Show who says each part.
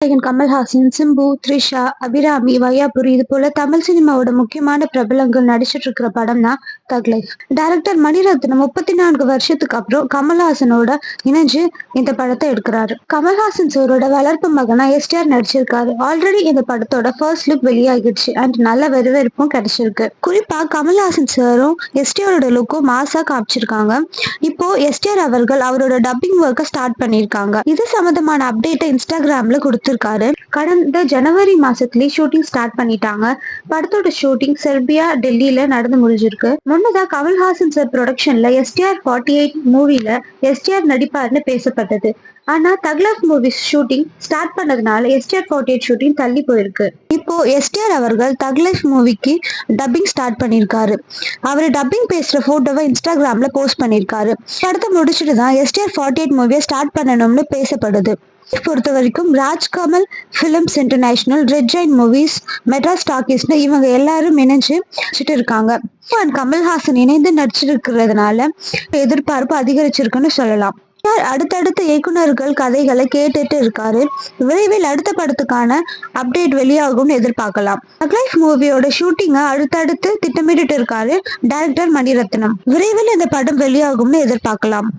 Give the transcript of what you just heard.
Speaker 1: நாயகன் கமல்ஹாசன், சிம்பு, த்ரிஷா, அபிராமி, வையாபுரி இது போல தமிழ் சினிமாவோட முக்கியமான பிரபலங்கள் நடிச்சிட்டு இருக்கிற படம் தான் தக் லைஃப். டைரக்டர் மணிரத்னம் 34 வருஷத்துக்கு அப்புறம் கமல்ஹாசனோட இணைஞ்சு இந்த படத்தை எடுக்கிறாரு. கமல்ஹாசன் சாரோட வளர்ப்பு மகனா எஸ்டிஆர் நடிச்சிருக்காரு. ஆல்ரெடி இந்த படத்தோட ஃபர்ஸ்ட் லுக் வெளியாகிடுச்சு அண்ட் நல்ல வரவேற்பும் கிடைச்சிருக்கு. குறிப்பா கமல்ஹாசன் சாரும் எஸ்டிஆரோட லுக்கும் மாசா காமிச்சிருக்காங்க. இப்போ எஸ்டிஆர் அவர்கள் அவரோட டப்பிங் ஒர்க்கை ஸ்டார்ட் பண்ணியிருக்காங்க. இது சம்பந்தமான அப்டேட்டை இன்ஸ்டாகிராம்ல கொடுத்திருக்காரு. கடந்த ஜனவரி மாசத்துலயே ஷூட்டிங் ஸ்டார்ட் பண்ணிட்டாங்க. படத்தோட ஷூட்டிங் செர்பியா, டெல்லியில நடந்து முடிஞ்சிருக்கு. முன்னதா கமல்ஹாசன் சார் ப்ரொடக்ஷன்ல எஸ்டிஆர் 48 மூவில எஸ்டிஆர் நடிப்பார்னு பேசப்பட்டது. ஆனா தக் லைஃப் மூவி ஷூட்டிங் ஸ்டார்ட் பண்ணதுனால எஸ்டிஆர் 48 ஷூட்டிங் தள்ளி போயிருக்கு. இப்போ எஸ்டிஆர் அவர்கள் தக் லைஃப் மூவிக்கு டப்பிங் ஸ்டார்ட் பண்ணியிருக்காரு. அவர் டப்பிங் பேசுற போட்டோவை இன்ஸ்டாகிராம்ல போஸ்ட் பண்ணியிருக்காரு. படத்தை முடிச்சுட்டு தான் எஸ்டிஆர் 48 மூவியை ஸ்டார்ட் பண்ணணும்னு பேசப்படுது. பொறுத்த வரைக்கும் Rajkamal films international, red giant movies, Madras டாக்கீஸ்னு இவங்க எல்லாரும் இணைஞ்சு இருக்காங்க. கமல்ஹாசன் இணைந்து நடிச்சிருக்கிறதுனால எதிர்பார்ப்பு அதிகரிச்சிருக்குன்னு சொல்லலாம். அடுத்தடுத்த இயக்குனர்கள் கதைகளை கேட்டுட்டு இருக்காரு. விரைவில் அடுத்த படத்துக்கான அப்டேட் வெளியாகும்னு எதிர்பார்க்கலாம். தக் லைஃப் மூவியோட ஷூட்டிங்கை அடுத்தடுத்து திட்டமிட்டு இருக்காரு டைரக்டர் மணிரத்னம். விரைவில் இந்த படம் வெளியாகும்னு எதிர்பார்க்கலாம்.